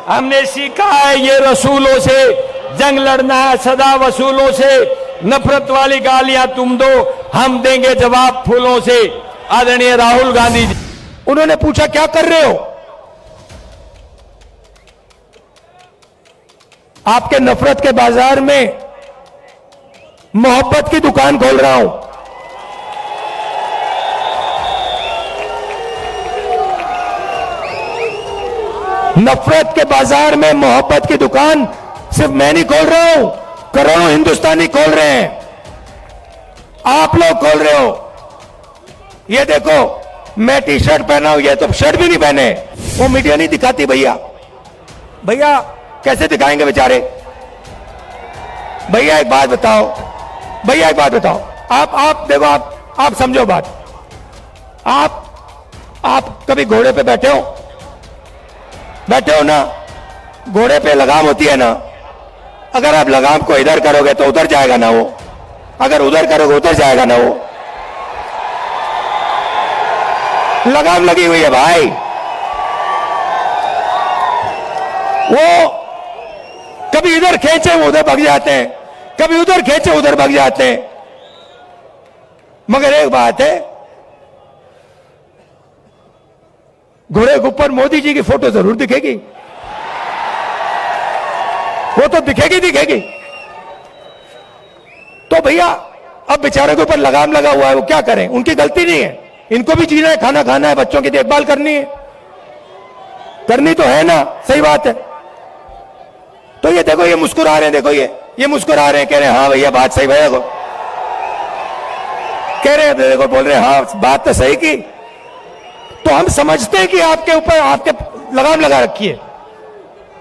हमने सीखा है ये रसूलों से, जंग लड़ना है सदा वसूलों से। नफरत वाली गालियां तुम दो, हम देंगे जवाब फूलों से। आदरणीय राहुल गांधी जी। उन्होंने पूछा क्या कर रहे हो? आपके नफरत के बाजार में मोहब्बत की दुकान खोल रहा हूं। नफरत के बाजार में मोहब्बत की दुकान सिर्फ मैं नहीं खोल रहा हूं, करोड़ों हिंदुस्तानी खोल रहे हैं। आप लोग खोल रहे हो। ये देखो, मैं टी शर्ट पहना हूं, ये तो शर्ट भी नहीं पहने। वो मीडिया नहीं दिखाती भैया। भैया कैसे दिखाएंगे बेचारे? भैया एक बात बताओ, भैया एक बात बताओ। आप देखो, आप समझो बात। आप कभी घोड़े पे बैठे हो ना? घोड़े पे लगाम होती है ना। अगर आप लगाम को इधर करोगे तो उधर जाएगा ना वो, अगर उधर करोगे उधर जाएगा ना वो। लगाम लगी हुई है भाई। वो कभी इधर खींचे वो उधर भाग जाते हैं, कभी उधर खींचे उधर भाग जाते हैं। मगर एक बात है, घोड़े के ऊपर मोदी जी की फोटो जरूर दिखेगी। वो तो दिखेगी। तो भैया अब बेचारे के ऊपर लगाम लगा हुआ है, वो क्या करें? उनकी गलती नहीं है। इनको भी जीना है, खाना खाना है, बच्चों की देखभाल करनी है, करनी तो है ना। सही बात है। तो ये देखो, ये मुस्कुरा रहे हैं, देखो ये मुस्कुरा रहे हैं, कह रहे हैं हाँ भैया बात सही। भैया को कह रहे हैं, देखो बोल रहे हैं हाँ बात तो सही की। तो हम समझते हैं कि आपके ऊपर आपके लगाम लगा रखी है,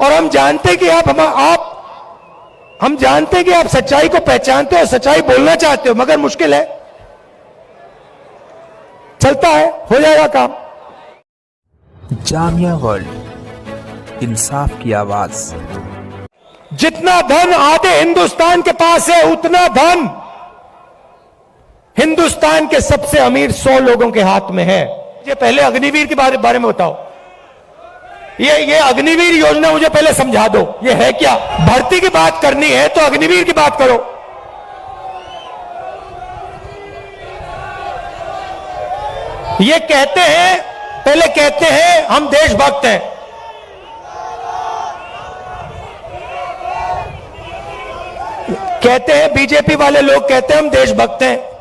और हम जानते हैं कि हम जानते हैं कि आप सच्चाई को पहचानते हो, सच्चाई बोलना चाहते हो, मगर मुश्किल है। चलता है, हो जाएगा काम। जामिया वर्ल्ड, इंसाफ की आवाज। जितना धन आधे हिंदुस्तान के पास है, उतना धन हिंदुस्तान के सबसे अमीर 100 लोगों के हाथ में है। ये पहले अग्निवीर के बारे में बताओ। ये अग्निवीर योजना मुझे पहले समझा दो, ये है क्या? भर्ती की बात करनी है तो अग्निवीर की बात करो। ये कहते हैं, पहले कहते हैं हम देशभक्त हैं। कहते हैं बीजेपी वाले लोग, कहते हैं हम देशभक्त हैं।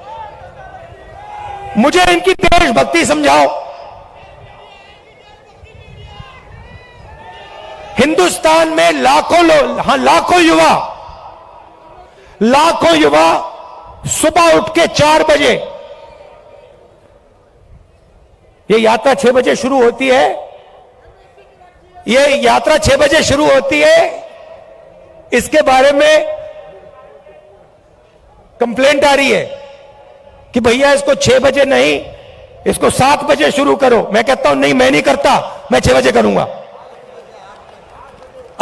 मुझे इनकी देशभक्ति समझाओ। हिंदुस्तान में लाखों युवा सुबह उठ के 4 बजे, ये यात्रा 6 बजे शुरू होती है, ये यात्रा 6 बजे शुरू होती है। इसके बारे में कंप्लेंट आ रही है कि भैया इसको 6 बजे नहीं, इसको 7 बजे शुरू करो। मैं कहता हूं नहीं, मैं नहीं करता, मैं 6 बजे करूंगा।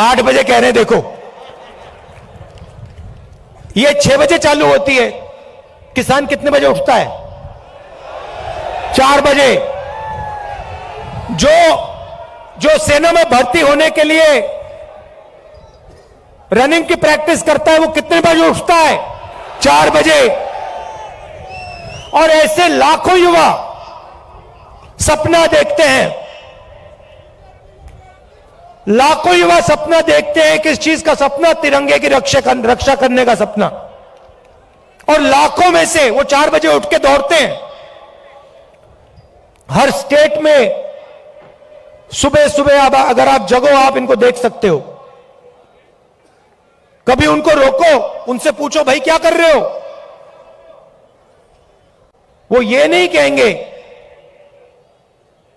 8 बजे कह रहे हैं। देखो, ये 6 बजे चालू होती है। किसान कितने बजे उठता है? 4 बजे। जो सेना में भर्ती होने के लिए रनिंग की प्रैक्टिस करता है, वो कितने बजे उठता है? 4 बजे। और ऐसे लाखों युवा सपना देखते हैं, लाखों युवा सपना देखते हैं। किस चीज का सपना? तिरंगे की रक्षा करने का सपना। और लाखों में से वो 4 बजे उठ के दौड़ते हैं। हर स्टेट में सुबह सुबह अगर आप जगो, आप इनको देख सकते हो। कभी उनको रोको, उनसे पूछो भाई क्या कर रहे हो? वो ये नहीं कहेंगे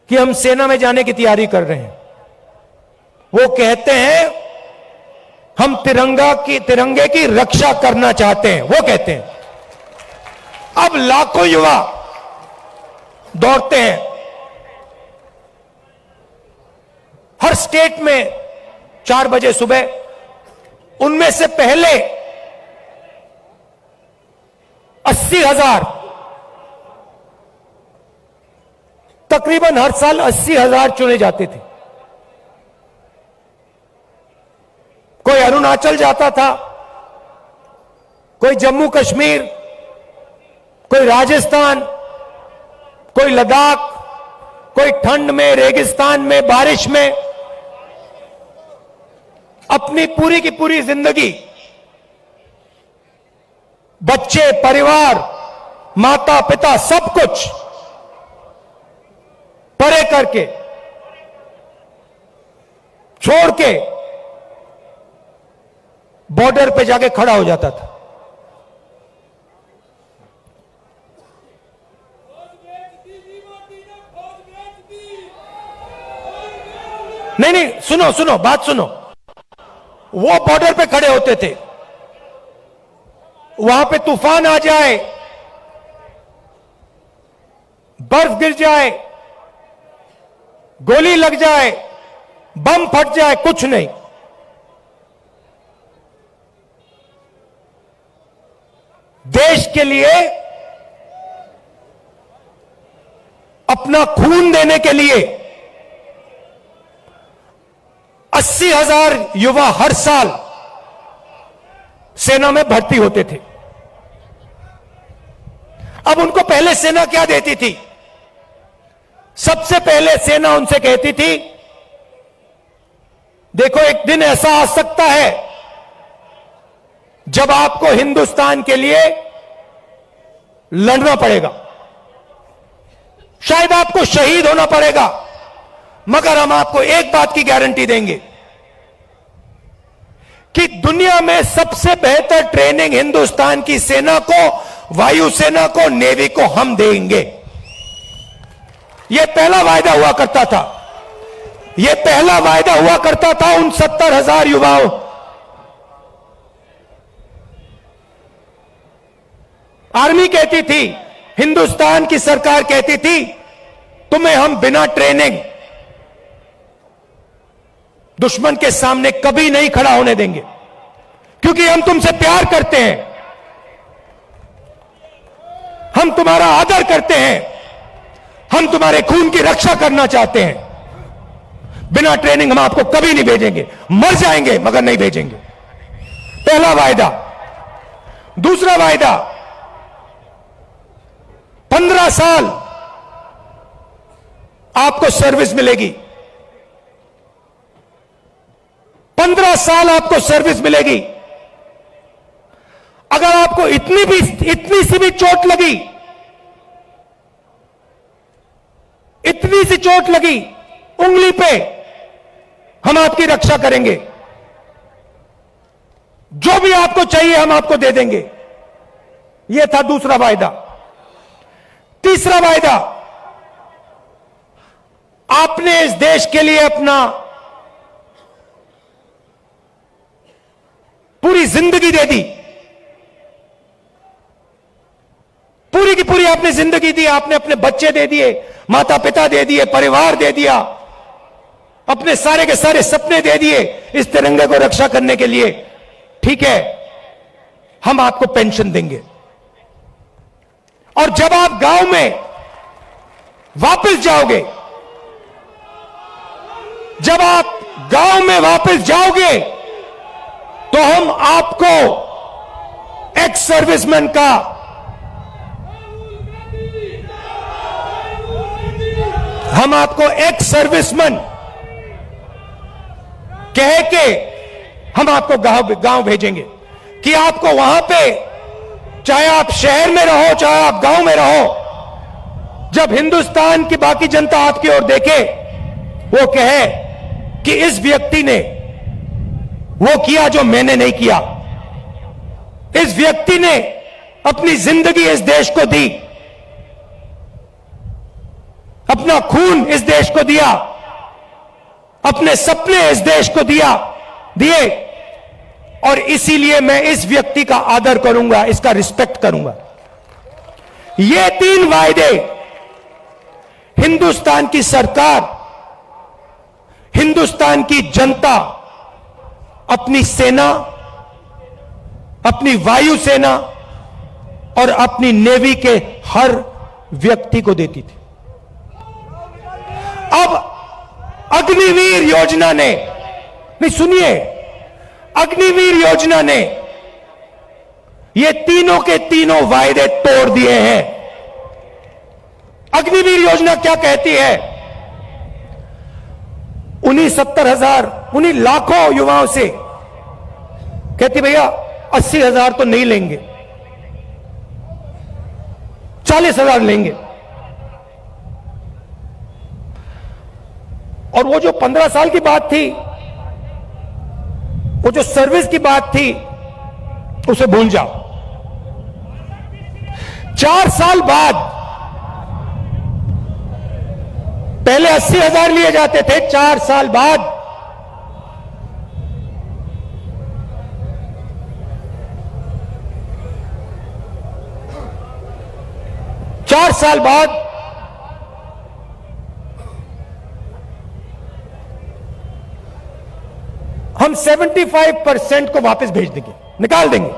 कि हम सेना में जाने की तैयारी कर रहे हैं। वो कहते हैं हम तिरंगे की रक्षा करना चाहते हैं, वो कहते हैं। अब लाखों युवा दौड़ते हैं हर स्टेट में 4 बजे सुबह। उनमें से पहले 80,000, तकरीबन हर साल 80,000 चुने जाते थे। कोई अरुणाचल जाता था, कोई जम्मू कश्मीर, कोई राजस्थान, कोई लद्दाख, कोई ठंड में, रेगिस्तान में, बारिश में अपनी पूरी की पूरी जिंदगी बच्चे, परिवार, माता पिता सब कुछ परे करके छोड़ के बॉर्डर पे जाके खड़ा हो जाता था। नहीं, सुनो सुनो, बात सुनो। वो बॉर्डर पे खड़े होते थे, वहां पे तूफान आ जाए, बर्फ गिर जाए, गोली लग जाए, बम फट जाए, कुछ नहीं। देश के लिए अपना खून देने के लिए 80,000 युवा हर साल सेना में भर्ती होते थे। अब उनको पहले सेना क्या देती थी? सबसे पहले सेना उनसे कहती थी, देखो एक दिन ऐसा आ सकता है जब आपको हिंदुस्तान के लिए लड़ना पड़ेगा, शायद आपको शहीद होना पड़ेगा, मगर हम आपको एक बात की गारंटी देंगे कि दुनिया में सबसे बेहतर ट्रेनिंग हिंदुस्तान की सेना को, वायुसेना को, नेवी को हम देंगे। यह पहला वायदा हुआ करता था, यह पहला वायदा हुआ करता था उन 70,000 युवाओं। आर्मी कहती थी, हिंदुस्तान की सरकार कहती थी, तुम्हें हम बिना ट्रेनिंग दुश्मन के सामने कभी नहीं खड़ा होने देंगे, क्योंकि हम तुमसे प्यार करते हैं, हम तुम्हारा आदर करते हैं, हम तुम्हारे खून की रक्षा करना चाहते हैं। बिना ट्रेनिंग हम आपको कभी नहीं भेजेंगे, मर जाएंगे मगर नहीं भेजेंगे। पहला वायदा। दूसरा वायदा, 15 साल आपको सर्विस मिलेगी, 15 साल आपको सर्विस मिलेगी। अगर आपको इतनी सी भी चोट लगी, इतनी सी चोट लगी उंगली पे, हम आपकी रक्षा करेंगे, जो भी आपको चाहिए हम आपको दे देंगे। यह था दूसरा वायदा। तीसरा वायदा, आपने इस देश के लिए अपना पूरी जिंदगी दे दी, पूरी की पूरी आपने जिंदगी दी, आपने अपने बच्चे दे दिए, माता पिता दे दिए, परिवार दे दिया, अपने सारे के सारे सपने दे दिए इस तिरंगे को रक्षा करने के लिए। ठीक है, हम आपको पेंशन देंगे, और जब आप गांव में वापस जाओगे, जब आप गांव में वापस जाओगे, तो हम आपको एक्स सर्विसमैन का कह के हम आपको गांव भेजेंगे कि आपको वहां पे, चाहे आप शहर में रहो, चाहे आप गांव में रहो, जब हिंदुस्तान की बाकी जनता आपकी ओर देखे, वो कहे कि इस व्यक्ति ने वो किया जो मैंने नहीं किया, इस व्यक्ति ने अपनी जिंदगी इस देश को दी, अपना खून इस देश को दिया, अपने सपने इस देश को दिए, और इसीलिए मैं इस व्यक्ति का आदर करूंगा, इसका रिस्पेक्ट करूंगा। ये 3 वायदे हिंदुस्तान की सरकार, हिंदुस्तान की जनता अपनी सेना, अपनी वायुसेना और अपनी नेवी के हर व्यक्ति को देती थी। अब अग्निवीर योजना ने, नहीं सुनिए, अग्निवीर योजना ने ये तीनों के तीनों वायदे तोड़ दिए हैं। अग्निवीर योजना क्या कहती है? उन्हीं 70,000, उन्हीं लाखों युवाओं से कहती भैया 80,000 तो नहीं लेंगे, 40,000 लेंगे। और वो जो 15 साल की बात थी, वो जो सर्विस की बात थी, उसे भूल जाओ। 4 साल बाद पहले 80,000 लिए जाते थे, 4 साल बाद 4 साल बाद हम 75% को वापस भेज देंगे, निकाल देंगे,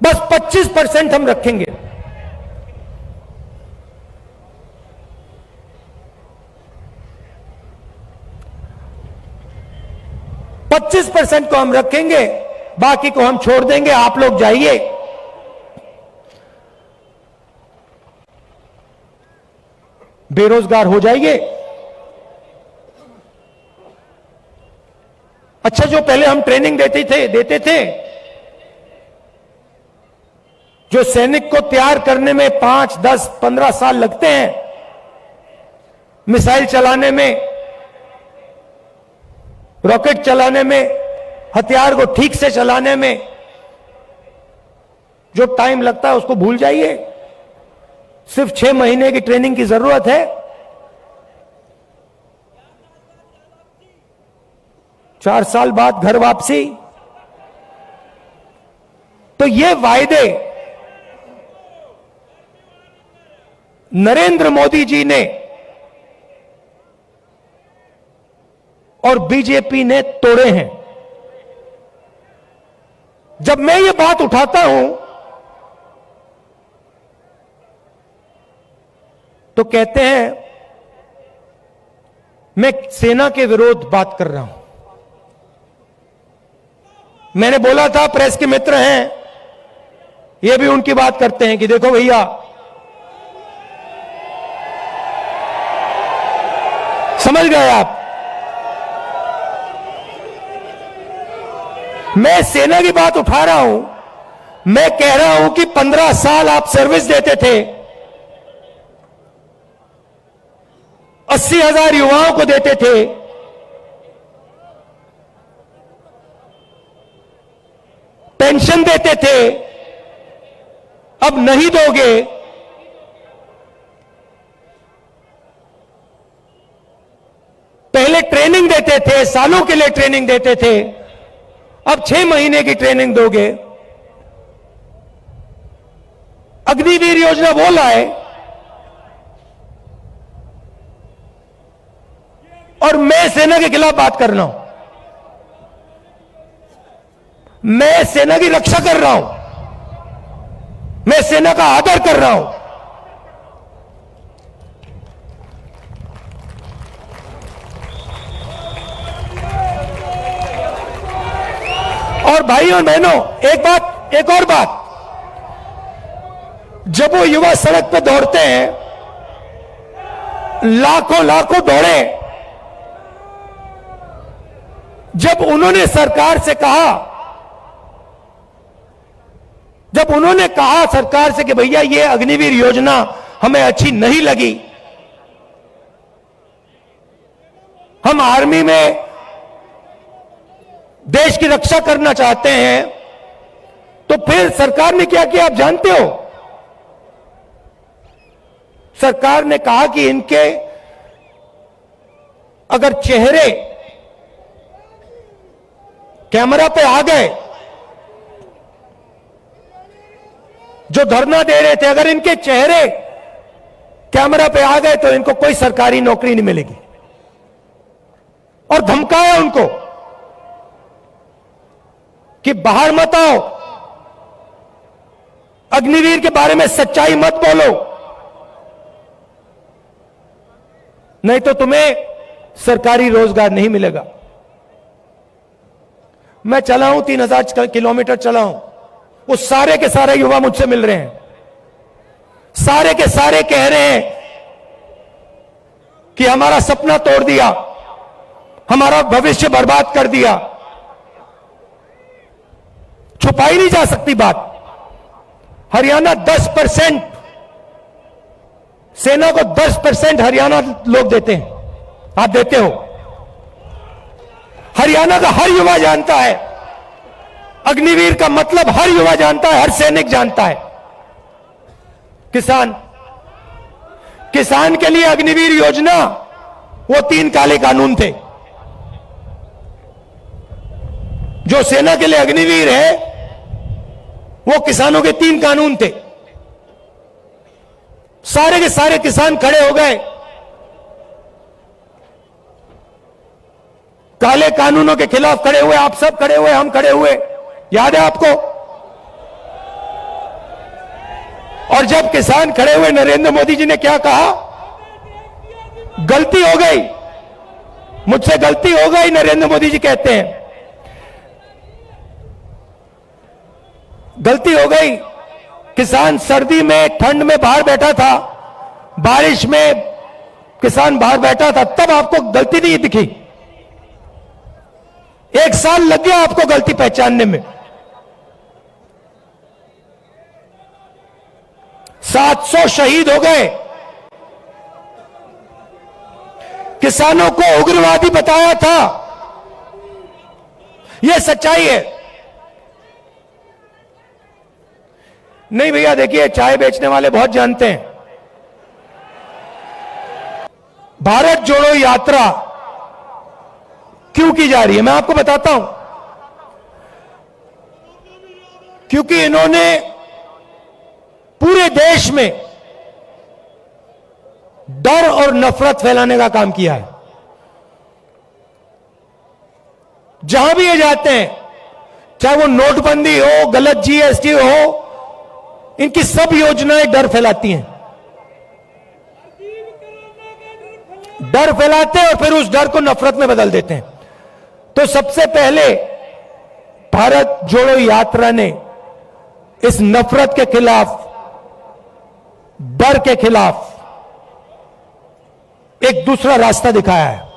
बस 25% हम रखेंगे। %25 को हम रखेंगे, बाकी को हम छोड़ देंगे। आप लोग जाइए, बेरोजगार हो जाइए। अच्छा, जो पहले हम ट्रेनिंग देते थे, जो सैनिक को तैयार करने में 5, 10, 15 साल लगते हैं, मिसाइल चलाने में, रॉकेट चलाने में, हथियार को ठीक से चलाने में जो टाइम लगता है उसको भूल जाइए। सिर्फ 6 महीने की ट्रेनिंग की जरूरत है। 4 साल बाद घर वापसी। तो ये वायदे नरेंद्र मोदी जी ने और बीजेपी ने तोड़े हैं। जब मैं ये बात उठाता हूं तो कहते हैं मैं सेना के विरोध बात कर रहा हूं। मैंने बोला था, प्रेस के मित्र हैं, ये भी उनकी बात करते हैं कि देखो भैया, समझ गए आप, मैं सेना की बात उठा रहा हूं। मैं कह रहा हूं कि 15 साल आप सर्विस देते थे, 80,000 युवाओं को देते थे, पेंशन देते थे, अब नहीं दोगे। पहले ट्रेनिंग देते थे, सालों के लिए ट्रेनिंग देते थे, अब 6 महीने की ट्रेनिंग दोगे। अग्निवीर योजना वो लाए और मैं सेना के खिलाफ बात कर रहा हूं। मैं सेना की रक्षा कर रहा हूं, मैं सेना का आदर कर रहा हूं। और भाइयों और बहनों, एक और बात, जब वो युवा सड़क पे दौड़ते हैं, लाखों दौड़े, जब उन्होंने सरकार से कहा, जब उन्होंने कहा सरकार से कि भैया ये अग्निवीर योजना हमें अच्छी नहीं लगी, हम आर्मी में देश की रक्षा करना चाहते हैं, तो फिर सरकार ने क्या किया आप जानते हो? सरकार ने कहा कि इनके अगर चेहरे कैमरा पे आ गए, जो धरना दे रहे थे, अगर इनके चेहरे कैमरा पे आ गए तो इनको कोई सरकारी नौकरी नहीं मिलेगी। और धमकाया उनको कि बाहर मत आओ, अग्निवीर के बारे में सच्चाई मत बोलो, नहीं तो तुम्हें सरकारी रोजगार नहीं मिलेगा। मैं चला हूं 3000 किलोमीटर चला हूं, वो सारे के सारे युवा मुझसे मिल रहे हैं, सारे के सारे कह रहे हैं कि हमारा सपना तोड़ दिया, हमारा भविष्य बर्बाद कर दिया। छुपाई नहीं जा सकती बात। हरियाणा 10%, सेना को 10% हरियाणा लोग देते हैं, आप देते हो। हरियाणा का हर युवा जानता है, अग्निवीर का मतलब हर युवा जानता है, हर सैनिक जानता है। किसान के लिए अग्निवीर योजना वो 3 काले कानून थे। जो सेना के लिए अग्निवीर है वो किसानों के 3 कानून थे। सारे के सारे किसान खड़े हो गए, काले कानूनों के खिलाफ खड़े हुए। आप सब खड़े हुए, हम खड़े हुए, याद है आपको? और जब किसान खड़े हुए, नरेंद्र मोदी जी ने क्या कहा? गलती हो गई, मुझसे गलती हो गई, नरेंद्र मोदी जी कहते हैं। गलती हो गई। किसान सर्दी में, ठंड में बाहर बैठा था, बारिश में किसान बाहर बैठा था, तब आपको गलती नहीं दिखी। 1 साल लग गया आपको गलती पहचानने में। 700 शहीद हो गए। किसानों को उग्रवादी बताया था, यह सच्चाई है। नहीं भैया, देखिए, चाय बेचने वाले बहुत जानते हैं। भारत जोड़ो यात्रा क्यों की जा रही है, मैं आपको बताता हूं। क्योंकि इन्होंने पूरे देश में डर और नफरत फैलाने का काम किया है। जहां भी ये जाते हैं, चाहे वो नोटबंदी हो, गलत जीएसटी हो, इनकी सब योजनाएं डर फैलाती हैं। डर फैलाते हैं और फिर उस डर को नफरत में बदल देते हैं। तो सबसे पहले भारत जोड़ो यात्रा ने इस नफरत के खिलाफ, डर के खिलाफ एक दूसरा रास्ता दिखाया है।